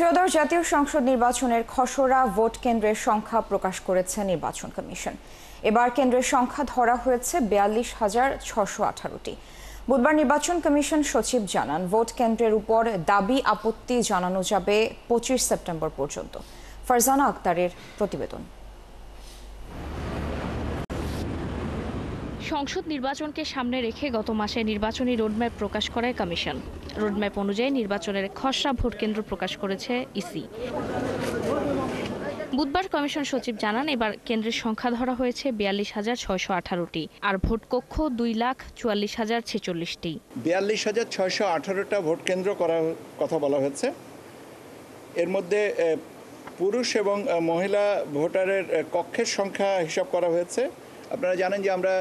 ত্রয়োদশ জাতীয় সংসদ নির্বাচনের খসড়া ভোট কেন্দ্রের সংখ্যা প্রকাশ করেছে নির্বাচন কমিশন। এবার কেন্দ্রের সংখ্যা ধরা হয়েছে ৪২,৬১৮টি। বুধবার নির্বাচন কমিশন সচিব জানান, ভোট কেন্দ্রের উপর দাবি আপত্তি জানানো যাবে ২৫ সেপ্টেম্বর পর্যন্ত। ফারজানা আক্তারের প্রতিবেদন। সংসদ নির্বাচনকে সামনে রেখে গত মাসে নির্বাচনী রোডম্যাপ প্রকাশ করে কমিশন। রোডম্যাপ অনুযায়ী নির্বাচনের খসড়া ভোট কেন্দ্র প্রকাশ করেছে ইসি। বুধবার কমিশন সচিব জানান, এবার কেন্দ্রের সংখ্যা ধরা হয়েছে ৪২,৬১৮টি, আর ভোট কক্ষ ২,৪৪,০৪৬টি। ৪২,৬১৮টা ভোট কেন্দ্র করার কথা বলা হয়েছে। এর মধ্যে পুরুষ এবং মহিলা ভোটারের কক্ষের সংখ্যা হিসাব করা হয়েছে। আপনারা জানেন যে আমরা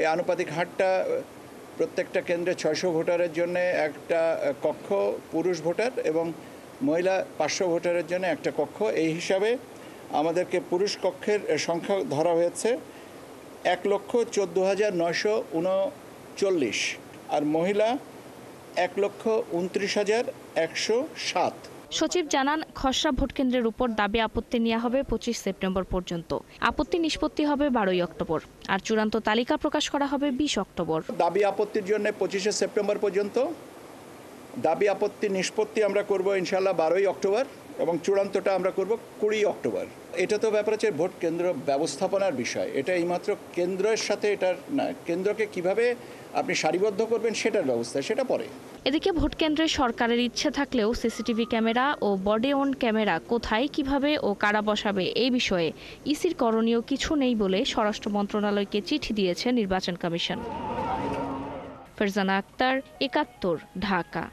এই আনুপাতিক হারটা প্রত্যেকটা কেন্দ্রে ৬০০ ভোটারের জন্য একটা কক্ষ পুরুষ ভোটার এবং মহিলা ৫০০ ভোটারের জন্য একটা কক্ষ, এই হিসাবে আমাদেরকে পুরুষ কক্ষের সংখ্যা ধরা হয়েছে ১,১৪,৯৩৯ আর মহিলা ১,২৯,১০৭। সচিব জানান, খসড়া ভোট কেন্দ্রের উপর দাবি আপত্তি নেওয়া হবে ২৫ সেপ্টেম্বর পর্যন্ত। আপত্তি নিষ্পত্তি হবে ১২ই অক্টোবর, আর চূড়ান্ত তালিকা প্রকাশ করা হবে ২০ অক্টোবর। দাবি আপত্তির জন্য ২৫ সেপ্টেম্বর পর্যন্ত, দাবি আপত্তি নিষ্পত্তি আমরা করব ইনশাআল্লাহ ১২ই অক্টোবর এবং চূড়ান্তটা আমরা করব ২০ অক্টোবর। এটা তো ব্যাপার হচ্ছে ভোট কেন্দ্র ব্যবস্থাপনার বিষয়, এটা এইমাত্র কেন্দ্রের সাথে এটার না, কেন্দ্রকে কিভাবে আপনি সারিবদ্ধ করবেন সেটার ব্যবস্থা, সেটা পরে। এদিকে ভোট কেন্দ্রে সরকারের ইচ্ছে থাকলেও সিসিটিভি ক্যামেরা ও বডি অন ক্যামেরা কোথায়, কিভাবে ও কারা বসাবে এই বিষয়ে ইসির করণীয় কিছু নেই বলে স্বরাষ্ট্র মন্ত্রণালয়কে চিঠি দিয়েছে নির্বাচন কমিশন। ফারজানা আক্তার, ৭১, ঢাকা।